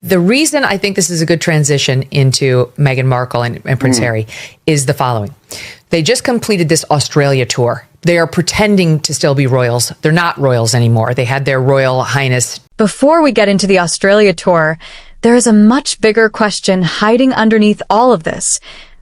The reason I think this is a good transition into Meghan Markle and Prince Harry is the following. They just completed this Australia tour. They are pretending to still be royals. They're not royals anymore. They had their Royal Highness. Before we get into the Australia tour, there is a much bigger question hiding underneath all of this.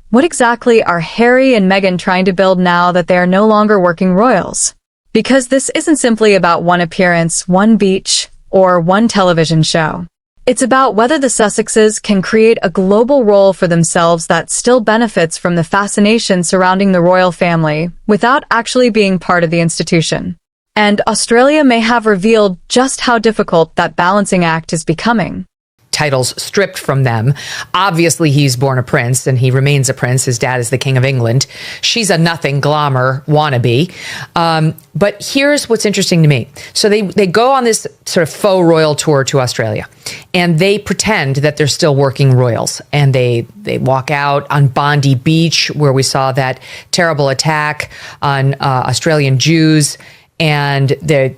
What exactly are Harry and Meghan trying to build now that they are no longer working royals? Because this isn't simply about one appearance, one beach, or one television show. It's about whether the Sussexes can create a global role for themselves that still benefits from the fascination surrounding the royal family without actually being part of the institution. And Australia may have revealed just how difficult that balancing act is becoming. Titles stripped from them. Obviously, he's born a prince and he remains a prince. His dad is the King of England. She's a nothing glamour wannabe. But here's what's interesting to me. So they go on this sort of faux royal tour to Australia and they pretend that they're still working royals. And they walk out on Bondi Beach where we saw that terrible attack on Australian Jews. And they're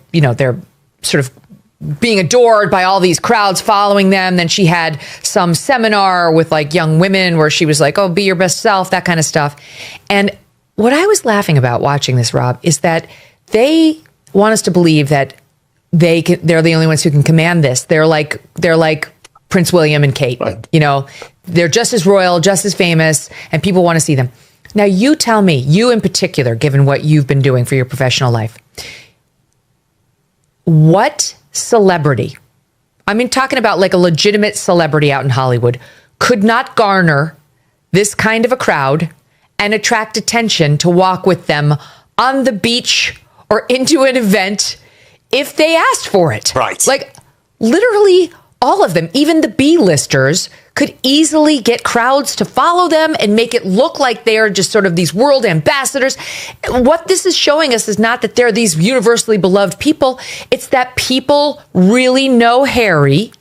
sort of being adored by all these crowds following them. Then she had some seminar with like young women where she was like, oh, be your best self, that kind of stuff. And what I was laughing about watching this, Rob, is that they want us to believe that they're the only ones who can command this. They're like Prince William and Kate, right. They're just as royal, just as famous, and people want to see them. Now you tell me, you in particular, given what you've been doing for your professional life, what celebrity, I mean, talking about like a legitimate celebrity out in Hollywood, could not garner this kind of a crowd and attract attention to walk with them on the beach or into an event if they asked for it? Right. Like literally all of them, even the B-listers, could easily get crowds to follow them and make it look like they are just sort of these world ambassadors. What this is showing us is not that they're these universally beloved people. It's that people really know Harry,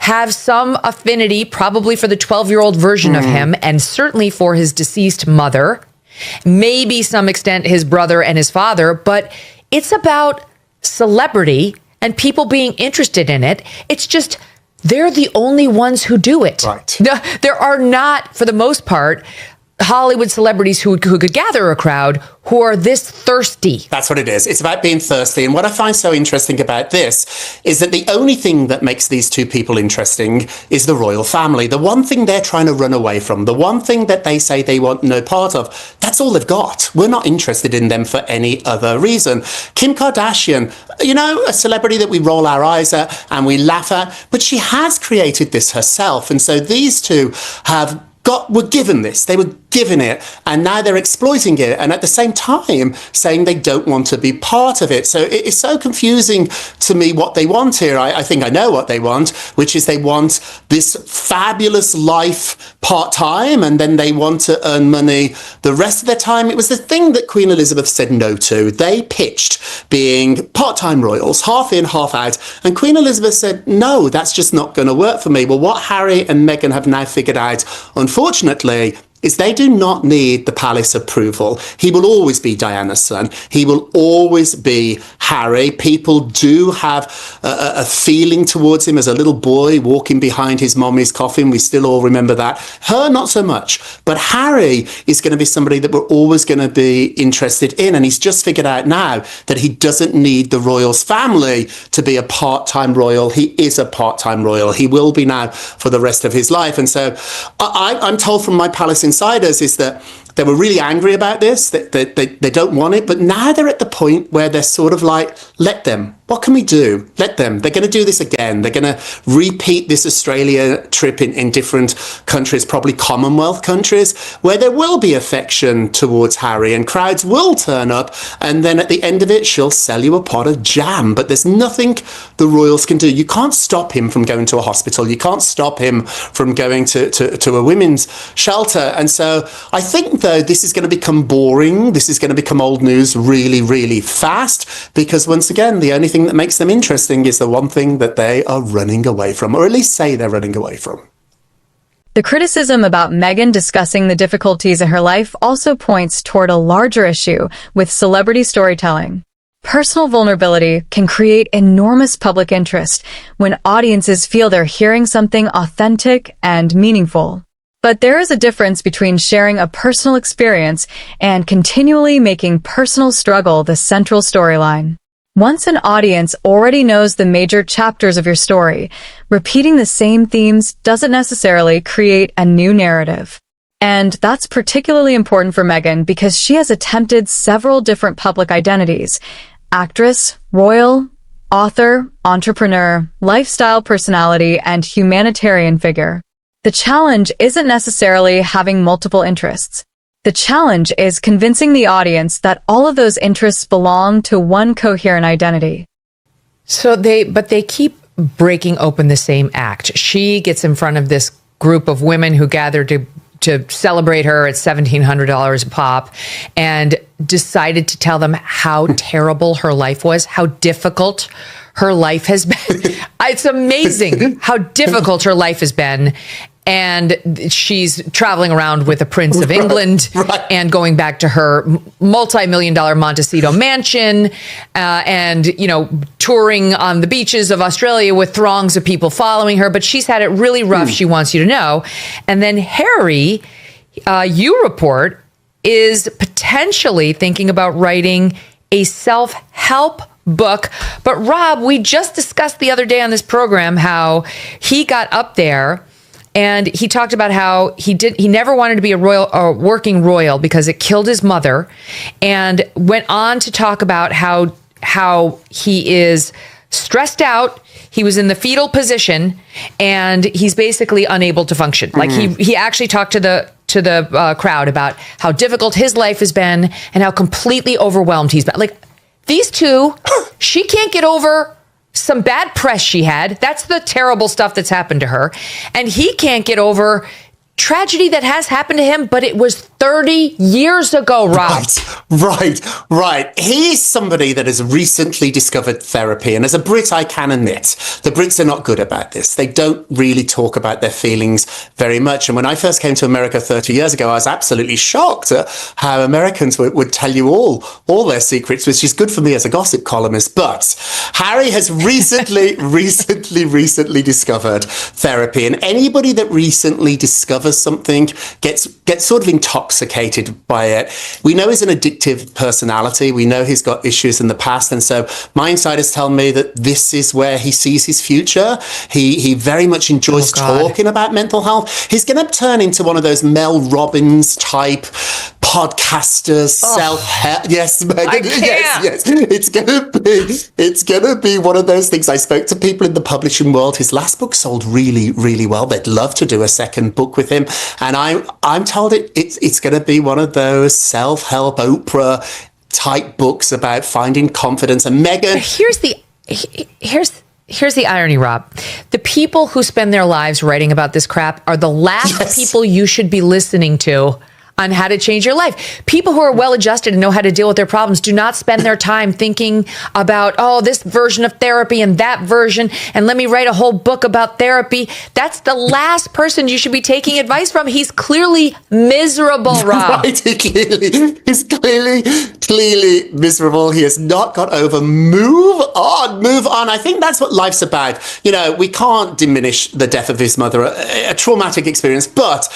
have some affinity probably for the 12-year-old version of him, and certainly for his deceased mother, maybe some extent his brother and his father, but it's about celebrity and people being interested in it. It's just they're the only ones who do it. Right. There are not, for the most part, Hollywood celebrities who could gather a crowd who are this thirsty. That's what it is. It's about being thirsty. And what I find so interesting about this is that the only thing that makes these two people interesting is the royal family. The one thing they're trying to run away from, the one thing that they say they want no part of, that's all they've got. We're not interested in them for any other reason. Kim Kardashian, a celebrity that we roll our eyes at and we laugh at, but she has created this herself. And so these two were given this. They were given it, and now they're exploiting it, and at the same time saying they don't want to be part of it. So it is so confusing to me what they want here. I think I know what they want, which is they want this fabulous life part-time, and then they want to earn money the rest of their time. It was the thing that Queen Elizabeth said no to. They pitched being part-time royals, half in, half out, and Queen Elizabeth said, no, that's just not going to work for me. Well, what Harry and Meghan have now figured out, unfortunately, is they do not need the palace approval. He will always be Diana's son. He will always be Harry. People do have a feeling towards him as a little boy walking behind his mommy's coffin. We still all remember that. Her, not so much. But Harry is going to be somebody that we're always going to be interested in. And he's just figured out now that he doesn't need the royals family to be a part-time royal. He is a part-time royal. He will be now for the rest of his life. And so I'm told from my palace insiders is that they were really angry about this, that they don't want it, but now they're at the point where they're sort of like, let them. What can we do? Let them. They're going to do this again. They're going to repeat this Australia trip in different countries, probably Commonwealth countries, where there will be affection towards Harry and crowds will turn up. And then at the end of it, she'll sell you a pot of jam. But there's nothing the royals can do. You can't stop him from going to a hospital. You can't stop him from going to a women's shelter. And so I think, though, this is going to become boring. This is going to become old news really, really fast, because once again, the only thing that makes them interesting is the one thing that they are running away from, or at least say they're running away from. The criticism about Meghan discussing the difficulties in her life also points toward a larger issue with celebrity storytelling. Personal vulnerability can create enormous public interest when audiences feel they're hearing something authentic and meaningful. But there is a difference between sharing a personal experience and continually making personal struggle the central storyline. Once an audience already knows the major chapters of your story, repeating the same themes doesn't necessarily create a new narrative. And that's particularly important for Meghan because she has attempted several different public identities: actress, royal, author, entrepreneur, lifestyle personality, and humanitarian figure. The challenge isn't necessarily having multiple interests. The challenge is convincing the audience that all of those interests belong to one coherent identity. But they keep breaking open the same act. She gets in front of this group of women who gather to celebrate her at $1,700 a pop and decided to tell them how terrible her life was, how difficult her life has been. It's amazing how difficult her life has been. And she's traveling around with a Prince of England and going back to her multi-million-dollar Montecito mansion and, touring on the beaches of Australia with throngs of people following her. But she's had it really rough, she wants you to know. And then Harry, you report, is potentially thinking about writing a self-help book. But Rob, we just discussed the other day on this program how he got up there and he talked about how he never wanted to be a working royal because it killed his mother, and went on to talk about how he is stressed out. He was in the fetal position and he's basically unable to function. Like he actually talked to the crowd about how difficult his life has been and how completely overwhelmed he's been. Like these two, she can't get over some bad press she had. That's the terrible stuff that's happened to her. And he can't get over tragedy that has happened to him, but it was 30 years ago, Rob. Right. He's somebody that has recently discovered therapy. And as a Brit, I can admit, the Brits are not good about this. They don't really talk about their feelings very much. And when I first came to America 30 years ago, I was absolutely shocked at how Americans would tell you all their secrets, which is good for me as a gossip columnist. But Harry has recently discovered therapy. And anybody that recently discovers something gets sort of intoxicated by it. We know he's an addictive personality. We know he's got issues in the past. And so my insiders tell me that this is where he sees his future. He very much enjoys talking about mental health. He's going to turn into one of those Mel Robbins type podcasters, self-help. Yes, Meghan. Yes. It's gonna be one of those things. I spoke to people in the publishing world. His last book sold really, really well. They'd love to do a second book with him, and I'm told it's gonna be one of those self-help Oprah type books about finding confidence. And Meghan, Here's the irony, Rob. The people who spend their lives writing about this crap are the last people you should be listening to on how to change your life. People who are well-adjusted and know how to deal with their problems do not spend their time thinking about, this version of therapy and that version, and let me write a whole book about therapy. That's the last person you should be taking advice from. He's clearly miserable, Rob. Right, he's clearly miserable. He has not got over. Move on. I think that's what life's about. We can't diminish the death of his mother, a traumatic experience, but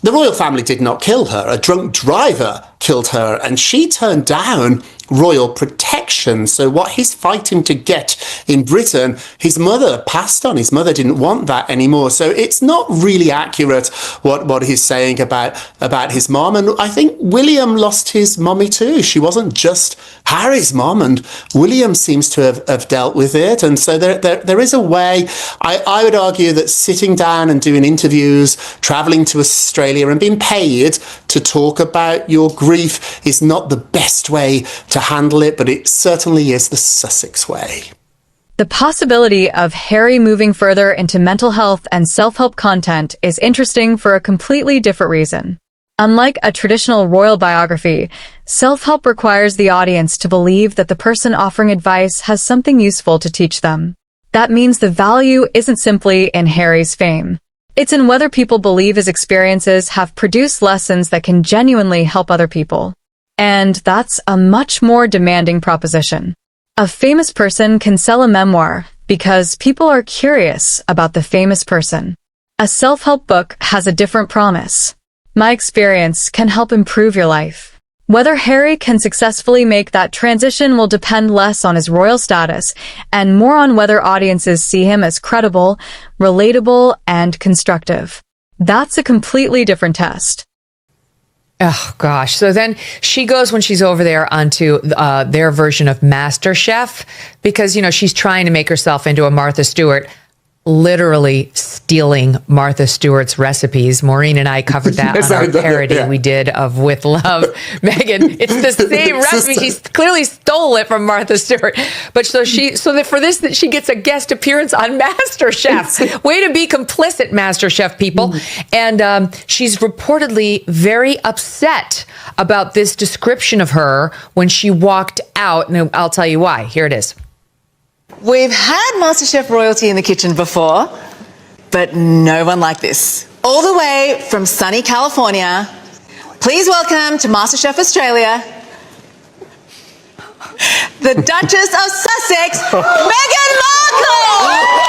the royal family did not kill her. A drunk driver killed her, and she turned down royal protection. So what he's fighting to get in Britain, his mother passed on. His mother didn't want that anymore. So it's not really accurate what he's saying about his mom. And I think William lost his mommy too. She wasn't just Harry's mom, and William seems to have dealt with it. And so there is a way. I would argue that sitting down and doing interviews, traveling to Australia and being paid to talk about your grief is not the best way to handle it, but it certainly is the Sussex way. The possibility of Harry moving further into mental health and self-help content is interesting for a completely different reason. Unlike a traditional royal biography, self-help requires the audience to believe that the person offering advice has something useful to teach them. That means the value isn't simply in Harry's fame. It's in whether people believe his experiences have produced lessons that can genuinely help other people. And that's a much more demanding proposition. A famous person can sell a memoir because people are curious about the famous person. A self-help book has a different promise. My experience can help improve your life. Whether Harry can successfully make that transition will depend less on his royal status and more on whether audiences see him as credible, relatable, and constructive. That's a completely different test. Oh, gosh. So then she goes, when she's over there, onto their version of MasterChef because, she's trying to make herself into a Martha Stewart, literally stealing Martha Stewart's recipes. Maureen and I covered that on our parody we did of With Love, Meghan. It's the same recipe. She clearly stole it from Martha Stewart. But for this, that she gets a guest appearance on MasterChef. Way to be complicit, MasterChef people. And she's reportedly very upset about this description of her when she walked out. And I'll tell you why. Here it is. We've had MasterChef royalty in the kitchen before, but no one like this. All the way from sunny California, please welcome to MasterChef Australia, the Duchess of Sussex, Meghan Markle!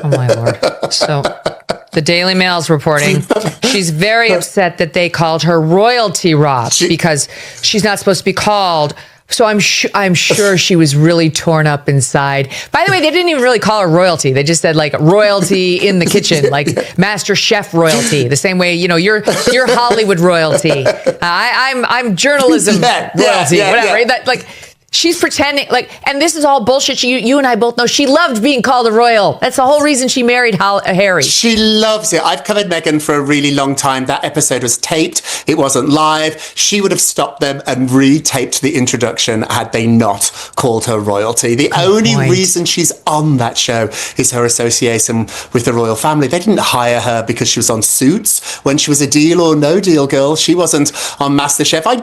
Oh, my Lord. So the Daily Mail's reporting she's very upset that they called her royalty, Rob, because she's not supposed to be called. So I'm sure she was really torn up inside. By the way, they didn't even really call her royalty. They just said like royalty in the kitchen, like Master Chef royalty. The same way, you're Hollywood royalty. I'm journalism royalty, whatever. Yeah. That, like, she's pretending and this is all bullshit. You and I both know she loved being called a royal. That's the whole reason she married Harry. She loves it. I've covered Meghan for a really long time. That episode was taped. It wasn't live. She would have stopped them and retaped the introduction had they not called her royalty. The only reason she's on that show is her association with the royal family. They didn't hire her because she was on Suits when she was a Deal or No Deal girl. She wasn't on MasterChef. I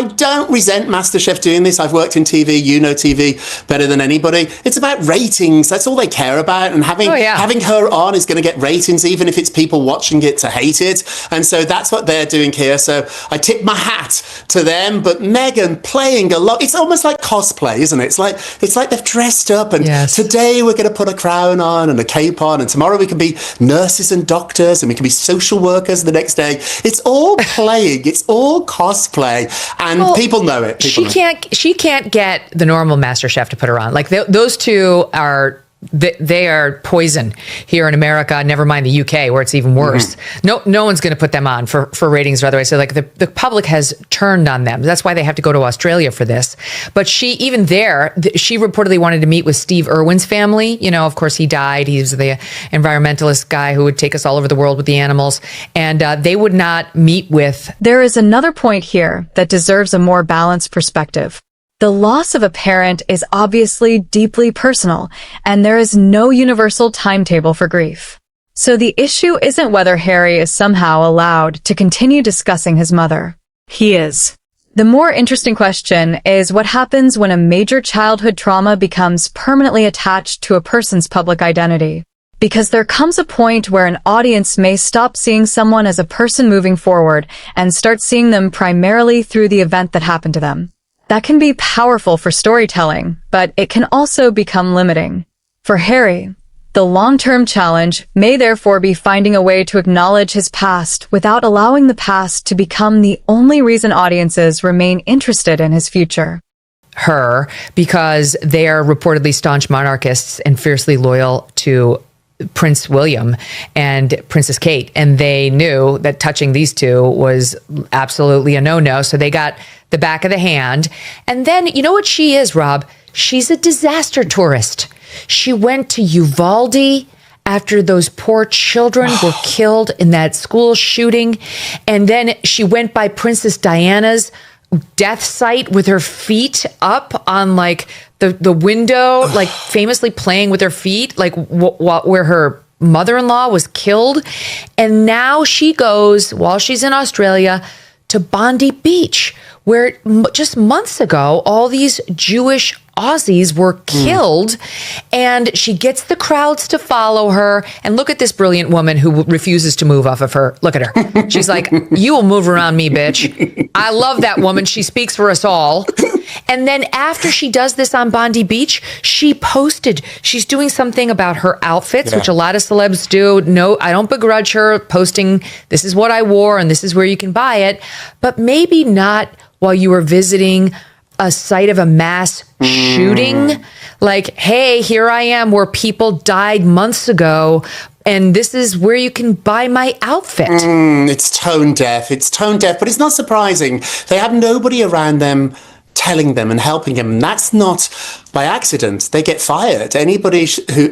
don't resent MasterChef doing this. I've worked in TV, TV better than anybody. It's about ratings. That's all they care about. And having her on is going to get ratings, even if it's people watching it to hate it. And so that's what they're doing here. So I tip my hat to them. But Meghan playing a lot. It's almost like cosplay, isn't it? It's like they've dressed up and today we're going to put a crown on and a cape on and tomorrow we can be nurses and doctors and we can be social workers the next day. It's all playing. It's all cosplay. And people know it. She can't get the normal MasterChef to put her on. Like those two are, they are poison here in America. Never mind the UK where it's even worse. No one's going to put them on for ratings or otherwise. So like the public has turned on them. That's why they have to go to Australia for this. But she reportedly wanted to meet with Steve Irwin's family. Of course he died. He was the environmentalist guy who would take us all over the world with the animals. And they would not meet with. There is another point here that deserves a more balanced perspective. The loss of a parent is obviously deeply personal, and there is no universal timetable for grief. So the issue isn't whether Harry is somehow allowed to continue discussing his mother. He is. The more interesting question is what happens when a major childhood trauma becomes permanently attached to a person's public identity. Because there comes a point where an audience may stop seeing someone as a person moving forward and start seeing them primarily through the event that happened to them. That can be powerful for storytelling, but it can also become limiting. For Harry, the long-term challenge may therefore be finding a way to acknowledge his past without allowing the past to become the only reason audiences remain interested in his future. Her, because they are reportedly staunch monarchists and fiercely loyal to Prince William and Princess Kate, and they knew that touching these two was absolutely a no-no, so they got the back of the hand. And then, you know what she is, Rob? She's a disaster tourist. She went to Uvalde after those poor children were killed in that school shooting, and then she went by Princess Diana's death site with her feet up on like the window, like famously playing with her feet, like where her mother-in-law was killed. And now she goes, while she's in Australia, to Bondi Beach, where just months ago, all these Jewish Aussies were killed, and she gets the crowds to follow her. And look at this brilliant woman who refuses to move off of her. Look at her. She's like, you will move around me, bitch. I love that woman. She speaks for us all. And then after she does this on Bondi Beach, she posted, she's doing something about her outfits, which a lot of celebs do. No, I don't begrudge her posting, this is what I wore and this is where you can buy it. But maybe not while you were visiting a site of a mass shooting. Like, hey, here I am where people died months ago, and this is where you can buy my outfit. It's tone deaf. It's tone deaf, but it's not surprising. They have nobody around them telling them and helping them. And that's not by accident. They get fired. Anybody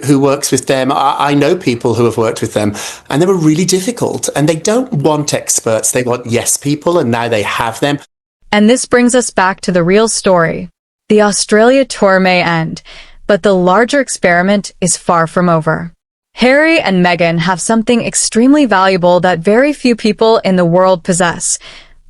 who works with them, I know people who have worked with them, and they were really difficult. And they don't want experts. They want yes people, and now they have them. And this brings us back to the real story. The Australia tour may end, but the larger experiment is far from over. Harry and Meghan have something extremely valuable that very few people in the world possess.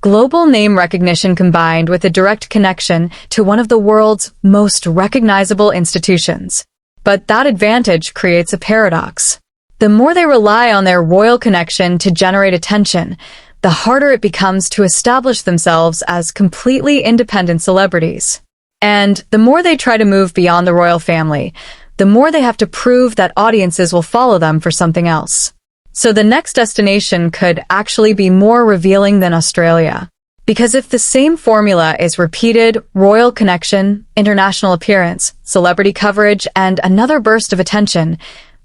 Global name recognition combined with a direct connection to one of the world's most recognizable institutions. But that advantage creates a paradox. The more they rely on their royal connection to generate attention, the harder it becomes to establish themselves as completely independent celebrities. And the more they try to move beyond the royal family, the more they have to prove that audiences will follow them for something else. So the next destination could actually be more revealing than Australia. Because if the same formula is repeated, royal connection, international appearance, celebrity coverage, and another burst of attention,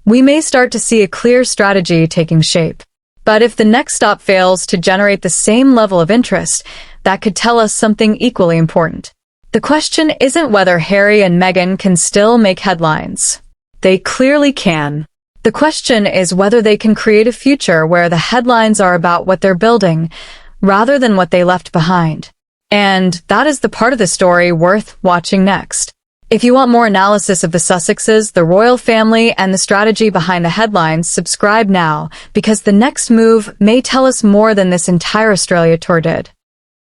we may start to see a clear strategy taking shape. But if the next stop fails to generate the same level of interest, that could tell us something equally important. The question isn't whether Harry and Meghan can still make headlines. They clearly can. The question is whether they can create a future where the headlines are about what they're building, rather than what they left behind. And that is the part of the story worth watching next. If you want more analysis of the Sussexes, the royal family, and the strategy behind the headlines, subscribe now, because the next move may tell us more than this entire Australia tour did.